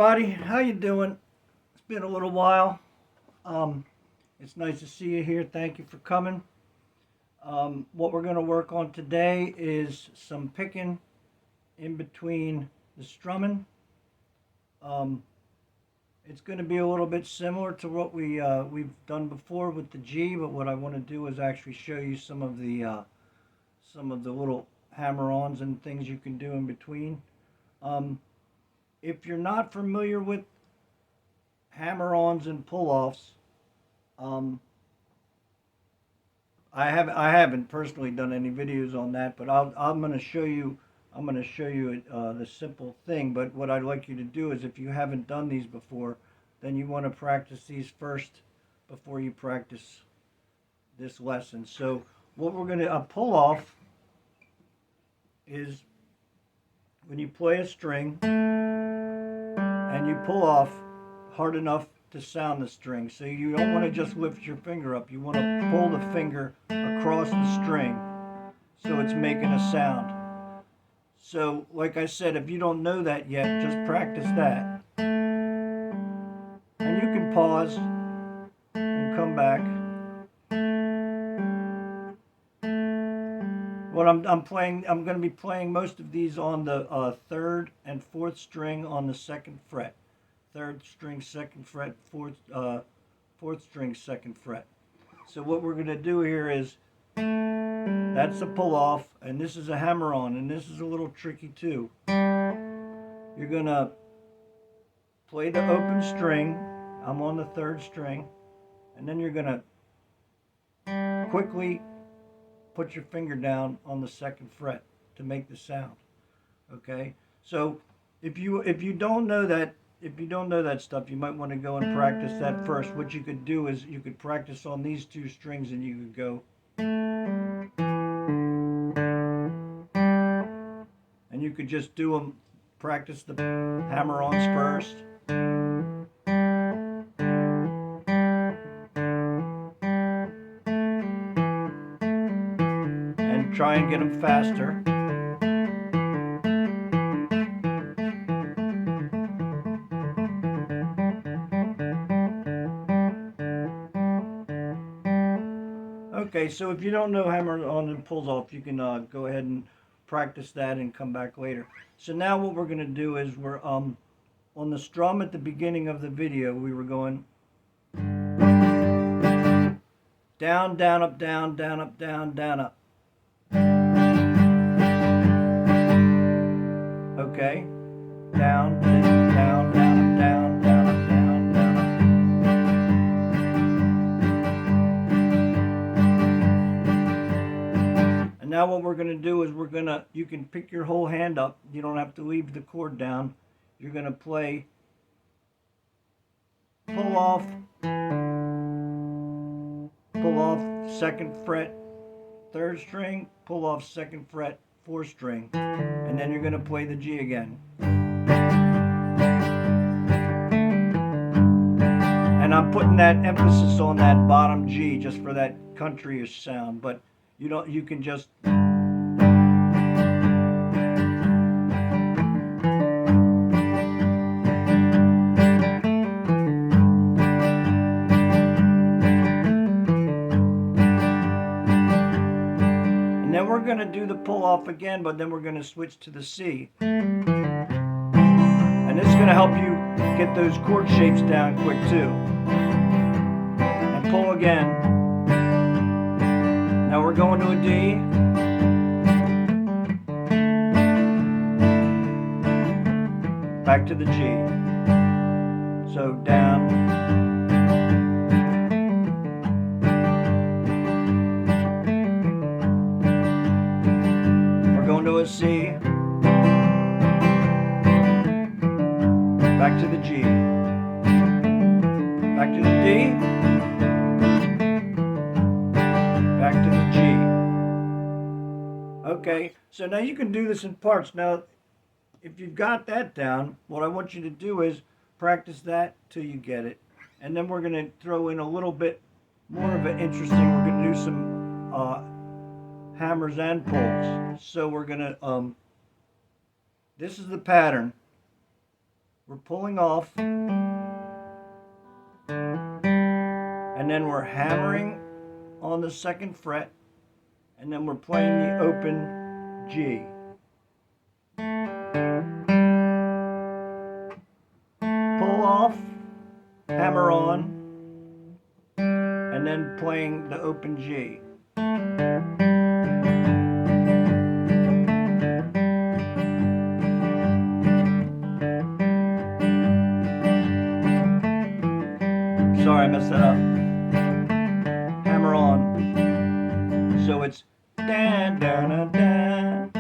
everybody, how you doing? It's been a little while. It's nice to see you here. Thank you for coming. What we're going to work on today is some picking in between the strumming. It's going to be a little bit similar to what we've done before with the G, but what I want to do is actually show you some of the little hammer-ons and things you can do in between. If you're not familiar with hammer-ons and pull-offs, I haven't personally done any videos on that, but I'm going to show you. I'm going to show you the simple thing. But what I'd like you to do is, if you haven't done these before, then you want to practice these first before you practice this lesson. So what we're going to pull off is when you play a string and you pull off hard enough to sound the string. So you don't want to just lift your finger up. You want to pull the finger across the string so it's making a sound. So like I said, if you don't know that yet, just practice that. And you can pause and come back. What I'm going to be playing most of these on the third and fourth string on the second fret. Third string, second fret, fourth string, second fret. So what we're going to do here is, that's a pull off, and this is a hammer on, and this is a little tricky too. You're going to play the open string. I'm on the third string, and then you're going to quickly put your finger down on the second fret to make the sound. Okay? So if you don't know that, stuff, you might want to go and practice that first. What you could do is you could practice on these two strings, and you could go, and you could just do them, practice the hammer-ons first. And try and get them faster. Okay, so if you don't know hammer-on and pulls off, you can go ahead and practice that and come back later. So now what we're going to do is, we're on the strum at the beginning of the video, we were going down, down, up, down, down, up, down, down, up. Okay, down, down, down, up, down, down, up, down, down, up. And now what we're going to do is, you can pick your whole hand up. You don't have to leave the chord down. You're going to play pull off, second fret, third string, pull off, second fret, fourth string, and then you're going to play the G again. And I'm putting that emphasis on that bottom G just for that countryish sound, but you can just we're going to do the pull off again, but then we're going to switch to the C. And this is going to help you get those chord shapes down quick too. And pull again. Now we're going to a D. Back to the G. So down. To a C, back to the G, back to the D, back to the G. Okay, so now you can do this in parts. Now, if you've got that down, what I want you to do is practice that till you get it. And then we're going to throw in a little bit more of an interesting, we're going to do some hammers and pulls. So we're gonna this is the pattern. we're pulling off, and then we're hammering on the second fret, and then we're playing the open G. Pull off, hammer on, and then playing the open G. Sorry, I messed that up. Hammer on. So it's dan dan dan dan.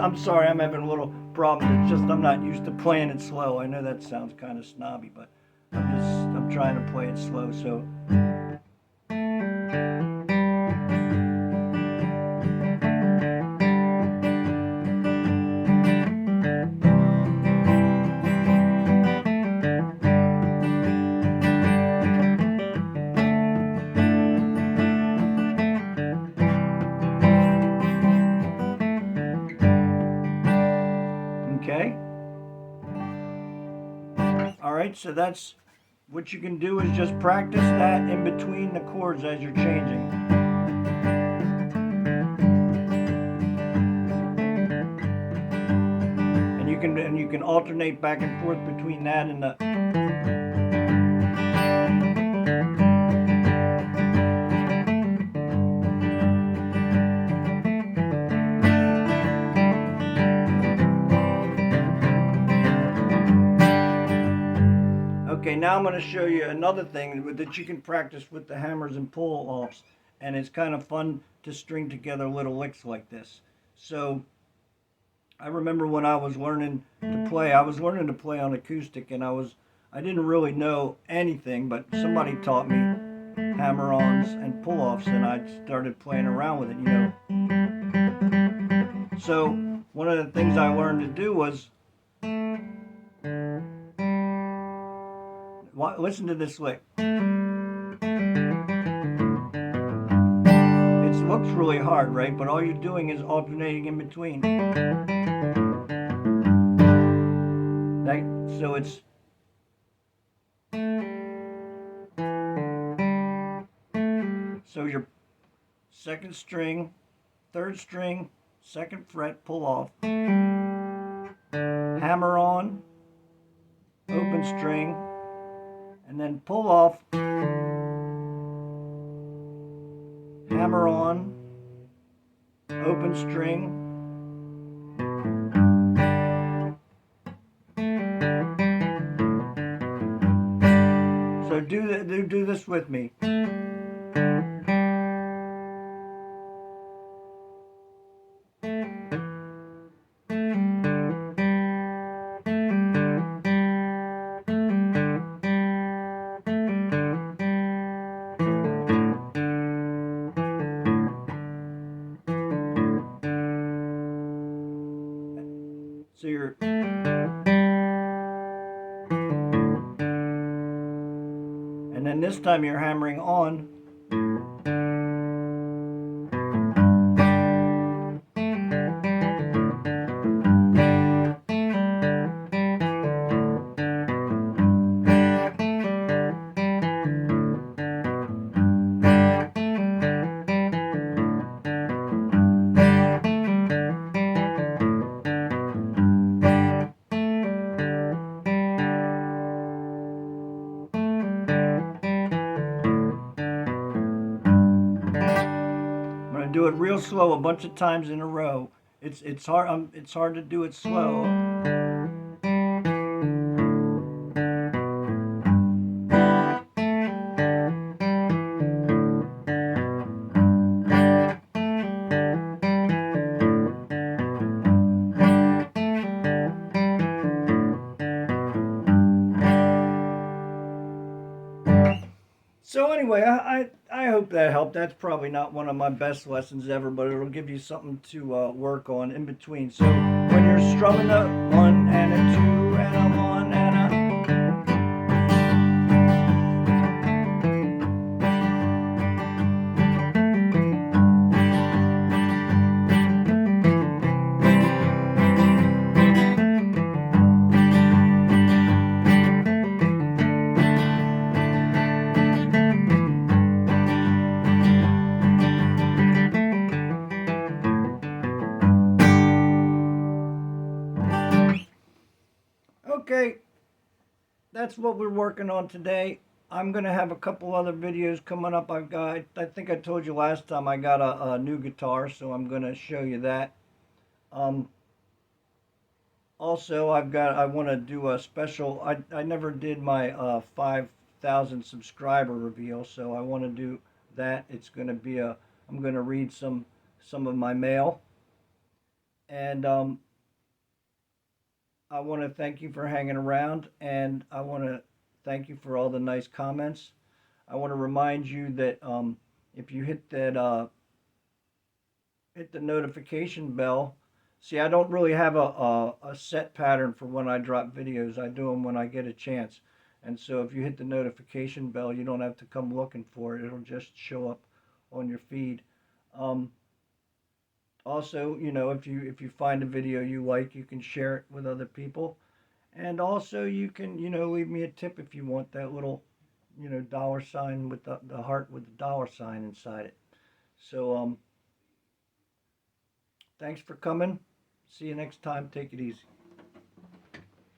I'm sorry, I'm having a little problem. It's just I'm not used to playing it slow. I know that sounds kind of snobby, but I'm trying to play it slow. So okay. All right, so that's what you can do is just practice that in between the chords as you're changing. And you can alternate back and forth between that and the Okay, now I'm going to show you another thing that you can practice with the hammers and pull-offs, and it's kind of fun to string together little licks like this. So I remember when I was learning to play, I was learning to play on acoustic, and I didn't really know anything, but somebody taught me hammer-ons and pull-offs, and I started playing around with it, you know. So one of the things I learned to do was listen to this lick. It looks really hard, right? But all you're doing is alternating in between. So it's so your second string, third string, second fret, pull off, hammer on, open string, and then pull off, hammer on, open string, so do this with me. So you're and then this time you're hammering on. Do it real slow a bunch of times in a row. It's hard. It's hard to do it slow. I hope that helped. That's probably not one of my best lessons ever, but it'll give you something to work on in between. So when you're strumming a one and a two and a one and okay, that's what we're working on today. I'm gonna have a couple other videos coming up. I think I told you last time I got a new guitar, so I'm gonna show you that. Um, Also, I want to do a special. I never did my 5,000 subscriber reveal, so I want to do that. It's going to be a. I'm going to read some of my mail, and I want to thank you for hanging around, and I want to thank you for all the nice comments. I want to remind you that if you hit the notification bell. See, I don't really have a set pattern for when I drop videos. I do them when I get a chance. And so if you hit the notification bell, you don't have to come looking for it. It'll just show up on your feed. Um, Also, if you find a video you like, you can share it with other people. And also you can, leave me a tip if you want that little, dollar sign with the heart with the dollar sign inside it. So thanks for coming. See you next time. Take it easy.